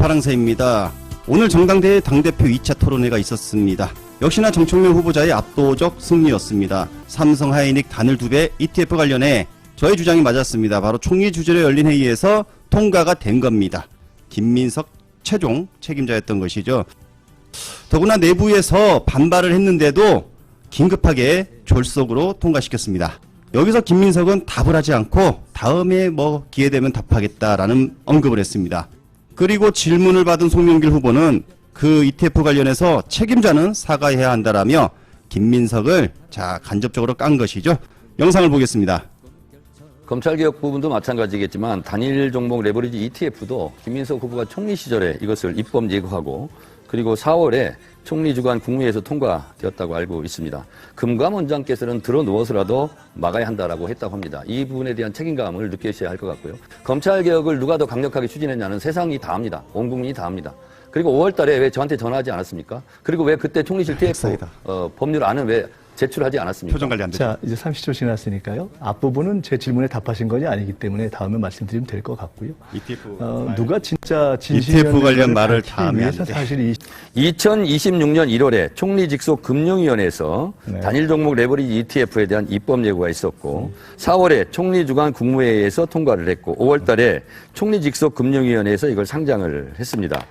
파랑새입니다. 오늘 정당대회 당대표 2차 토론회가 있었습니다. 역시나 정청래 후보자의 압도적 승리였습니다. 삼성 하이닉 단일 2배 ETF 관련해 저의 주장이 맞았습니다. 바로 총리 주재로 열린 회의에서 통과가 된 겁니다. 김민석 최종 책임자였던 것이죠. 더구나 내부에서 반발을 했는데도 긴급하게 졸속으로 통과시켰습니다. 여기서 김민석은 답을 하지 않고 다음에 기회되면 답하겠다라는 언급을 했습니다. 그리고 질문을 받은 송영길 후보는 그 ETF 관련해서 책임자는 사과해야 한다라며 김민석을 간접적으로 깐 것이죠. 영상을 보겠습니다. 검찰개혁 부분도 마찬가지겠지만 단일 종목 레버리지 ETF도 김민석 후보가 총리 시절에 이것을 입법 예고하고 그리고 4월에 총리 주관 국무회에서 통과되었다고 알고 있습니다. 금감원장께서는 들어 누워서라도 막아야 한다라고 했다고 합니다. 이 부분에 대한 책임감을 느끼셔야 할 것 같고요. 검찰개혁을 누가 더 강력하게 추진했냐는 세상이 다 합니다. 온 국민이 다 합니다. 그리고 5월 달에 왜 저한테 전화하지 않았습니까? 그리고 왜 그때 총리실 TF 법률안은 왜 제출하지 않았습니까? 표정 관리 안 되죠. 자, 이제 30초 지났으니까요. 앞부분은 제 질문에 답하신 것이 아니기 때문에 다음에 말씀드리면 될 것 같고요. ETF 누가 진짜 ETF 관련 말을 다 하면 안 돼. 사실 2026년 1월에 총리 직속 금융위원회에서 단일 종목 레버리지 ETF에 대한 입법 예고가 있었고 4월에 총리 주관 국무회의에서 통과를 했고 5월 달에 총리 직속 금융위원회에서 이걸 상장을 했습니다.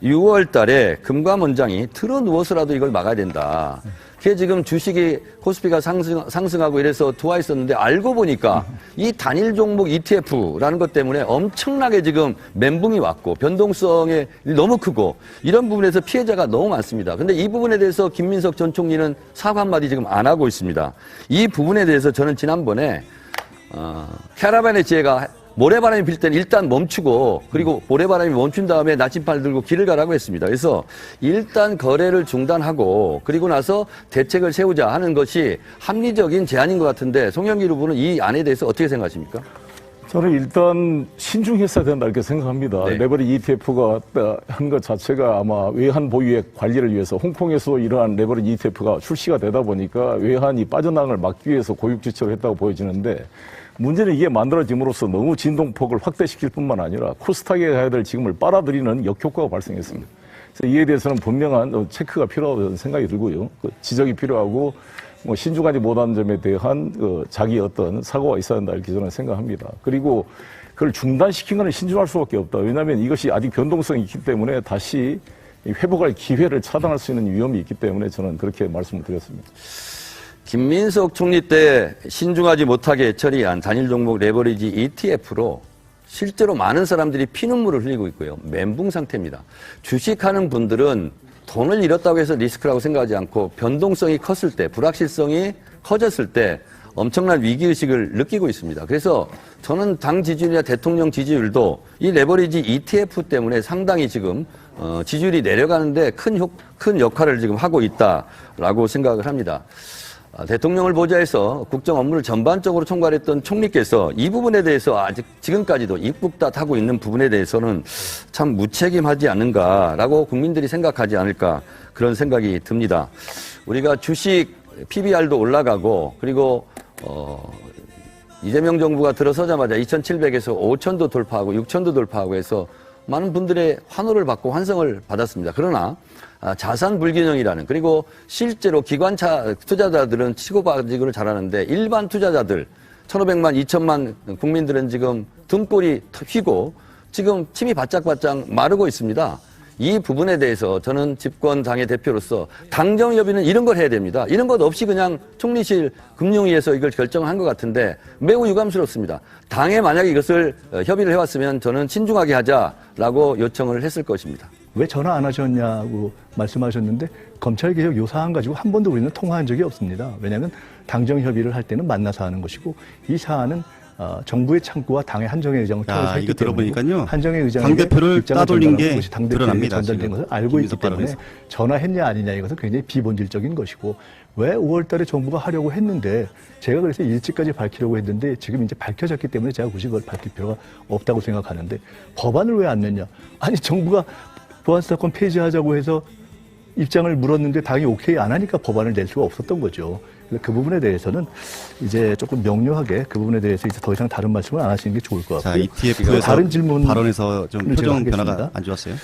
6월 달에 금감원장이 틀어 누워서라도 이걸 막아야 된다. 그게 지금 주식이 코스피가 상승하고 이래서 들어와 있었는데 알고 보니까 이 단일 종목 ETF라는 것 때문에 엄청나게 지금 멘붕이 왔고 변동성이 너무 크고 이런 부분에서 피해자가 너무 많습니다. 그런데 이 부분에 대해서 김민석 전 총리는 사과 한마디 지금 안 하고 있습니다. 이 부분에 대해서 저는 지난번에 캐러밴의 지혜가 모래바람이 빌 때는 일단 멈추고 그리고 모래바람이 멈춘 다음에 나침판을 들고 길을 가라고 했습니다. 그래서 일단 거래를 중단하고 그리고 나서 대책을 세우자 하는 것이 합리적인 제안인 것 같은데 송영길 후보는 이 안에 대해서 어떻게 생각하십니까? 저는 일단 신중했어야 된다 이렇게 생각합니다. 네. 레버리지 ETF가 한 것 자체가 아마 외환 보유의 관리를 위해서 홍콩에서 이러한 레버리지 ETF가 출시가 되다 보니까 외환이 빠져나가는 걸 막기 위해서 고육지책을 했다고 보여지는데 문제는 이게 만들어짐으로써 너무 진동폭을 확대시킬 뿐만 아니라 코스닥에 가야 될 지금을 빨아들이는 역효과가 발생했습니다. 그래서 이에 대해서는 분명한 체크가 필요하다는 생각이 들고요. 지적이 필요하고 신중하지 못한 점에 대한 자기 어떤 사고가 있어야 한다 이렇게 저는 생각합니다. 그리고 그걸 중단시킨 것은 신중할 수밖에 없다. 왜냐하면 이것이 아직 변동성이 있기 때문에 다시 회복할 기회를 차단할 수 있는 위험이 있기 때문에 저는 그렇게 말씀을 드렸습니다. 김민석 총리 때 신중하지 못하게 처리한 단일 종목 레버리지 ETF로 실제로 많은 사람들이 피눈물을 흘리고 있고요. 멘붕 상태입니다. 주식하는 분들은 돈을 잃었다고 해서 리스크라고 생각하지 않고 변동성이 컸을 때, 불확실성이 커졌을 때 엄청난 위기의식을 느끼고 있습니다. 그래서 저는 당 지지율이나 대통령 지지율도 이 레버리지 ETF 때문에 상당히 지금 지지율이 내려가는데 큰 역할을 지금 하고 있다라고 생각을 합니다. 대통령을 보좌해서 국정 업무를 전반적으로 총괄했던 총리께서 이 부분에 대해서 아직 지금까지도 입국탓하고 있는 부분에 대해서는 참 무책임하지 않는가라고 국민들이 생각하지 않을까 그런 생각이 듭니다. 우리가 주식 PBR도 올라가고 그리고 이재명 정부가 들어서자마자 2,700에서 5,000도 돌파하고 6,000도 돌파하고 해서 많은 분들의 환호를 받고 환성을 받았습니다. 그러나 자산 불균형이라는 그리고 실제로 기관차 투자자들은 치고받기를 잘하는데 일반 투자자들 1,500만, 2,000만 국민들은 지금 등골이 휘고 지금 침이 바짝바짝 마르고 있습니다. 이 부분에 대해서 저는 집권당의 대표로서 당정협의는 이런 걸 해야 됩니다. 이런 것 없이 그냥 총리실 금융위에서 이걸 결정한 것 같은데 매우 유감스럽습니다. 당에 만약에 이것을 협의를 해왔으면 저는 신중하게 하자라고 요청을 했을 것입니다. 왜 전화 안 하셨냐고 말씀하셨는데 검찰개혁 요 사안 가지고 한 번도 우리는 통화한 적이 없습니다. 왜냐하면 당정협의를 할 때는 만나서 하는 것이고 이 사안은 정부의 창구와 당의 한정혜 의장을 통해서 했기 이거 들어보니까요. 한정혜 의장의 당대표를 따돌린 게 당대표에 드러납니다. 전달된 것을 알고 있기 때문에 전화했냐 아니냐 이것은 굉장히 비본질적인 것이고 왜 5월 달에 정부가 하려고 했는데 제가 그래서 일찍까지 밝히려고 했는데 지금 이제 밝혀졌기 때문에 제가 굳이 그걸 밝힐 필요가 없다고 생각하는데 법안을 왜 안 냈냐. 아니 정부가 보안수사권 폐지하자고 해서 입장을 물었는데 당이 오케이 안 하니까 법안을 낼 수가 없었던 거죠. 그래서 그 부분에 대해서는 이제 조금 명료하게 그 부분에 대해서 이제 더 이상 다른 말씀을 안 하시는 게 좋을 것 자, 같고요. ETF에서 다른 질문 발언에서 좀 제가 표정 하겠습니다. 변화가 안 좋았어요?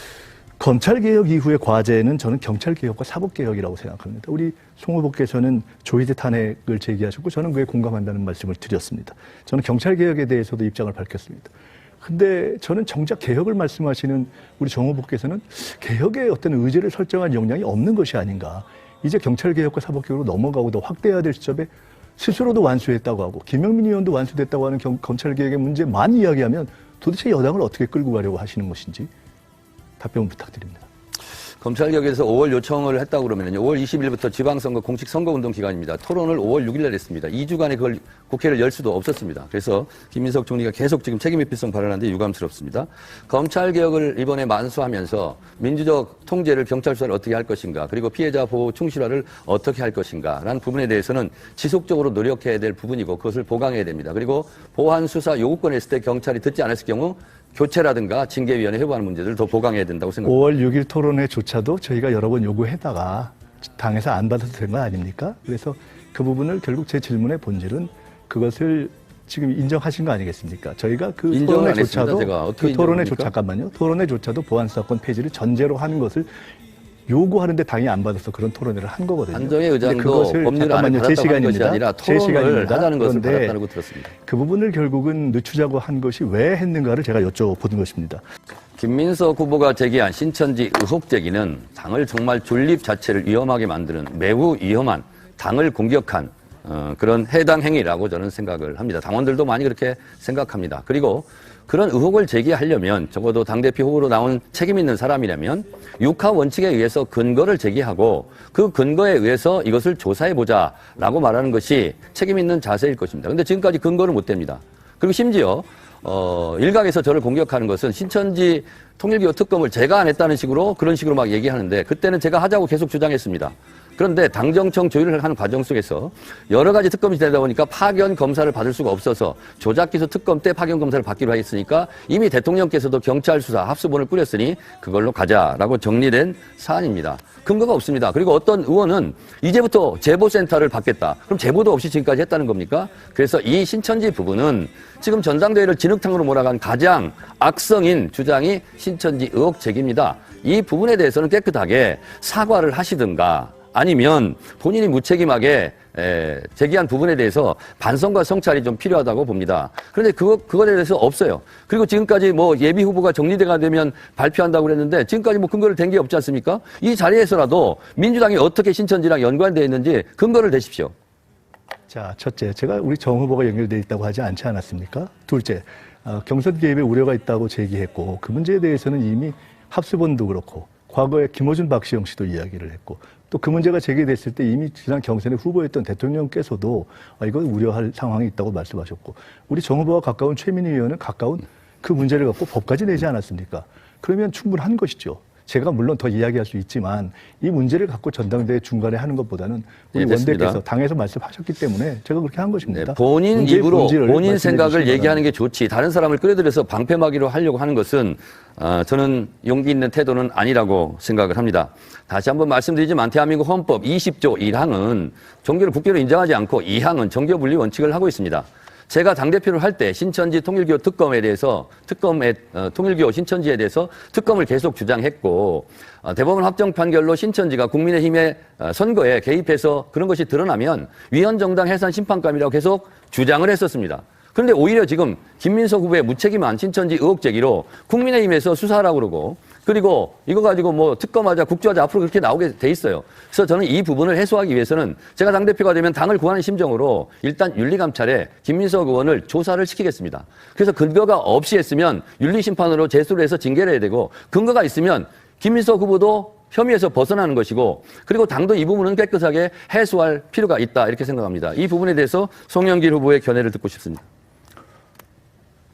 검찰개혁 이후의 과제는 저는 경찰개혁과 사법개혁이라고 생각합니다. 우리 송 후보께서는 조희대 탄핵을 제기하셨고 저는 그에 공감한다는 말씀을 드렸습니다. 저는 경찰개혁에 대해서도 입장을 밝혔습니다. 근데 저는 정작 개혁을 말씀하시는 우리 정 후보께서는 개혁의 어떤 의제를 설정한 역량이 없는 것이 아닌가. 이제 경찰개혁과 사법개혁으로 넘어가고 더 확대해야 될 시점에 스스로도 완수했다고 하고 김영민 의원도 완수됐다고 하는 검찰개혁의 문제만 이야기하면 도대체 여당을 어떻게 끌고 가려고 하시는 것인지 답변 부탁드립니다. 검찰개혁에서 5월 요청을 했다고 그러면요. 5월 20일부터 지방선거 공식 선거운동 기간입니다. 토론을 5월 6일 날 했습니다. 2주간에 그걸 국회를 열 수도 없었습니다. 그래서 김민석 총리가 계속 지금 책임회피성 발언하는데 유감스럽습니다. 검찰개혁을 이번에 만수하면서 민주적 통제를 경찰 수사를 어떻게 할 것인가 그리고 피해자 보호 충실화를 어떻게 할 것인가 라는 부분에 대해서는 지속적으로 노력해야 될 부분이고 그것을 보강해야 됩니다. 그리고 보안 수사 요구권을 했을 때 경찰이 듣지 않았을 경우 교체라든가 징계위원회 회부하는 문제들을 더 보강해야 된다고 생각합니다. 5월 6일 토론회조차도 저희가 여러 번 요구했다가 당에서 안 받아도 된 거 아닙니까? 그래서 그 부분을 결국 제 질문의 본질은 그것을 지금 인정하신 거 아니겠습니까? 저희가 그 인정을 안 했습니다, 토론회조차도 제가. 어떻게 그 토론회 인정합니까? 잠깐만요. 토론회조차도 보안사건 폐지를 전제로 하는 것을 요구하는데 당이 안 받아서 그런 토론회를 한 거거든요. 한정의 근데 의장도 그것을 법률을 안 잠깐만요. 제 받았다고 하는 것이 시간입니다. 아니라 제 토론을 시간입니다. 하자는 것을 그런데 받았다고 들었습니다. 그 부분을 결국은 늦추자고 한 것이 왜 했는가를 제가 여쭤보는 것입니다. 김민석 후보가 제기한 신천지 의혹 제기는 당을 정말 존립 자체를 위험하게 만드는 매우 위험한 당을 공격한 그런 해당 행위라고 저는 생각을 합니다. 당원들도 많이 그렇게 생각합니다. 그리고 그런 의혹을 제기하려면 적어도 당대표 후보로 나온 책임 있는 사람이라면 육하 원칙에 의해서 근거를 제기하고 그 근거에 의해서 이것을 조사해보자라고 말하는 것이 책임 있는 자세일 것입니다. 그런데 지금까지 근거를 못 댑니다. 그리고 심지어 일각에서 저를 공격하는 것은 신천지 통일교 특검을 제가 안 했다는 식으로 그런 식으로 막 얘기하는데 그때는 제가 하자고 계속 주장했습니다. 그런데 당정청 조율을 하는 과정 속에서 여러 가지 특검이 되다 보니까 파견 검사를 받을 수가 없어서 조작기소 특검 때 파견 검사를 받기로 했으니까 이미 대통령께서도 경찰 수사 합수본을 꾸렸으니 그걸로 가자라고 정리된 사안입니다. 근거가 없습니다. 그리고 어떤 의원은 이제부터 제보센터를 받겠다. 그럼 제보도 없이 지금까지 했다는 겁니까? 그래서 이 신천지 부분은 지금 전당대회를 진흙탕으로 몰아간 가장 악성인 주장이 신천지 의혹 제기입니다. 이 부분에 대해서는 깨끗하게 사과를 하시든가 아니면 본인이 무책임하게 제기한 부분에 대해서 반성과 성찰이 좀 필요하다고 봅니다. 그런데 그거에 대해서 없어요. 그리고 지금까지 뭐 예비 후보가 정리가 되면 발표한다고 그랬는데 지금까지 뭐 근거를 댄 게 없지 않습니까? 이 자리에서라도 민주당이 어떻게 신천지랑 연관되어 있는지 근거를 대십시오. 자, 첫째, 제가 우리 정 후보가 연결돼 있다고 하지 않지 않았습니까? 둘째, 경선 개입에 우려가 있다고 제기했고 그 문제에 대해서는 이미 합수본도 그렇고 과거에 김어준 박시영 씨도 이야기를 했고 또 그 문제가 제기됐을 때 이미 지난 경선에 후보였던 대통령께서도 이건 우려할 상황이 있다고 말씀하셨고 우리 정 후보와 가까운 최민희 의원은 가까운 그 문제를 갖고 법까지 내지 않았습니까? 그러면 충분한 것이죠. 제가 물론 더 이야기할 수 있지만 이 문제를 갖고 전당대회 중간에 하는 것보다는 우리 네, 원대께서 당에서 말씀하셨기 때문에 제가 그렇게 한 것입니다. 네, 본인 문제의 입으로 본질을 본인 말씀해 생각을 주시기 얘기하는 게 좋지 다른 사람을 끌어들여서 방패막이로 하려고 하는 것은 저는 용기 있는 태도는 아니라고 생각을 합니다. 다시 한번 말씀드리지만 대한민국 헌법 20조 1항은 종교를 국교로 인정하지 않고 2항은 정교 분리 원칙을 하고 있습니다. 제가 당대표를 할 때 신천지 통일교 특검에 대해서 통일교 신천지에 대해서 특검을 계속 주장했고 대법원 확정 판결로 신천지가 국민의힘의 선거에 개입해서 그런 것이 드러나면 위헌정당 해산 심판감이라고 계속 주장을 했었습니다. 그런데 오히려 지금 김민석 후보의 무책임한 신천지 의혹 제기로 국민의힘에서 수사하라고 그러고 그리고 이거 가지고 뭐 특검하자 국조하자 앞으로 그렇게 나오게 돼 있어요. 그래서 저는 이 부분을 해소하기 위해서는 제가 당대표가 되면 당을 구하는 심정으로 일단 윤리감찰에 김민석 의원을 조사를 시키겠습니다. 그래서 근거가 없이 했으면 윤리심판으로 제소를 해서 징계를 해야 되고 근거가 있으면 김민석 후보도 혐의에서 벗어나는 것이고 그리고 당도 이 부분은 깨끗하게 해소할 필요가 있다 이렇게 생각합니다. 이 부분에 대해서 송영길 후보의 견해를 듣고 싶습니다.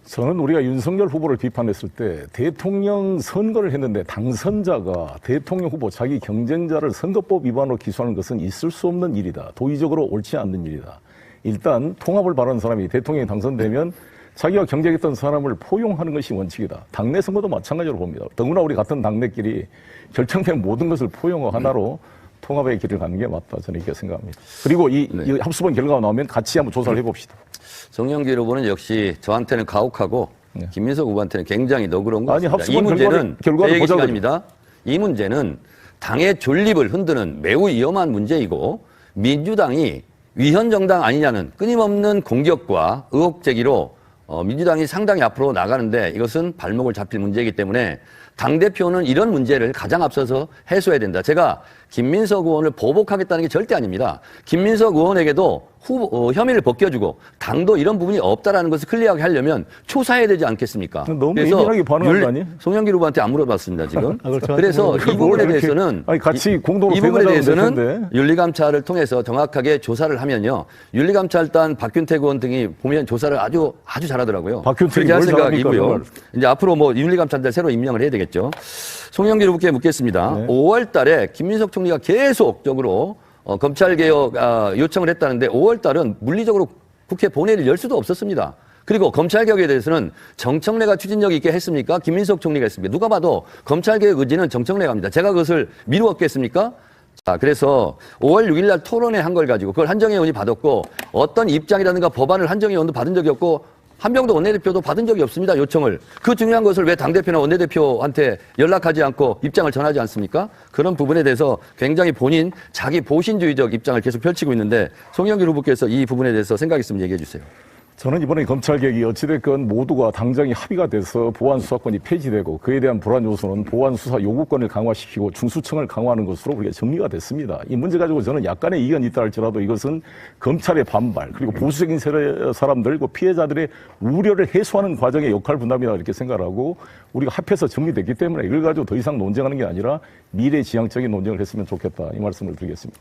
저는 우리가 윤석열 후보를 비판했을 때 대통령 선거를 했는데 당선자가 대통령 후보 자기 경쟁자를 선거법 위반으로 기소하는 것은 있을 수 없는 일이다. 도의적으로 옳지 않는 일이다. 일단 통합을 바라는 사람이 대통령이 당선되면 자기가 경쟁했던 사람을 포용하는 것이 원칙이다. 당내 선거도 마찬가지로 봅니다. 더구나 우리 같은 당내끼리 결정된 모든 것을 포용어 하나로 통합의 길을 가는 게 맞다 저는 이렇게 생각합니다. 그리고 이 합수본 결과가 나오면 같이 한번 조사를 해봅시다. 송영길 후보는 역시 저한테는 가혹하고 김민석 후보한테는 굉장히 너그러운 것 아니, 같습니다. 이 합수본 문제는 결과를 제 얘기 보자고요. 시간입니다. 이 문제는 당의 존립을 흔드는 매우 위험한 문제이고 민주당이 위헌 정당 아니냐는 끊임없는 공격과 의혹 제기로 민주당이 상당히 앞으로 나가는데 이것은 발목을 잡힐 문제이기 때문에 당대표는 이런 문제를 가장 앞서서 해소해야 된다. 제가 김민석 의원을 보복하겠다는 게 절대 아닙니다. 김민석 의원에게도 혐의를 벗겨주고 당도 이런 부분이 없다라는 것을 클리어하게 하려면 조사해야 되지 않겠습니까? 너무 예민하게 반응한 거 아니에요? 송영길 후보한테 안 물어봤습니다, 지금. 그렇죠. 그래서 이 부분에 대해서는 아니 같이 공동으로 이 부분에 대응하자면 될 대해서는 텐데. 윤리감찰을 통해서 정확하게 조사를 하면요. 윤리감찰단 박균택 의원 등이 보면 조사를 아주 잘하더라고요. 박균택이 그렇게 할 뭘 잘합니까, 생각이고요. 정말. 이제 앞으로 뭐 윤리감찰단 새로 임명을 해야 되겠죠. 송영길 후보께 묻겠습니다. 네. 5월 달에 김민석 총리가 계속적으로 검찰개혁 요청을 했다는데 5월 달은 물리적으로 국회 본회의를 열 수도 없었습니다. 그리고 검찰개혁에 대해서는 정청래가 추진력 있게 했습니까? 김민석 총리가 했습니까? 누가 봐도 검찰개혁 의지는 정청래가 합니다. 제가 그것을 미루었겠습니까? 자, 그래서 5월 6일 날 토론회 한 걸 가지고 그걸 한정혜 의원이 받았고 어떤 입장이라든가 법안을 한정혜 의원도 받은 적이 없고 한병도 원내대표도 받은 적이 없습니다. 요청을. 그 중요한 것을 왜 당대표나 원내대표한테 연락하지 않고 입장을 전하지 않습니까? 그런 부분에 대해서 굉장히 본인 자기 보신주의적 입장을 계속 펼치고 있는데 송영길 후보께서 이 부분에 대해서 생각 있으면 얘기해 주세요. 저는 이번에 검찰개혁이 어찌됐건 모두가 당장이 합의가 돼서 보안수사권이 폐지되고 그에 대한 불안 요소는 보안수사 요구권을 강화시키고 중수청을 강화하는 것으로 그게 정리가 됐습니다. 이 문제 가지고 저는 약간의 이견이 있다 할지라도 이것은 검찰의 반발 그리고 보수적인 사람들 그리고 피해자들의 우려를 해소하는 과정의 역할 분담이다 이렇게 생각하고 우리가 합해서 정리됐기 때문에 이걸 가지고 더 이상 논쟁하는 게 아니라 미래지향적인 논쟁을 했으면 좋겠다 이 말씀을 드리겠습니다.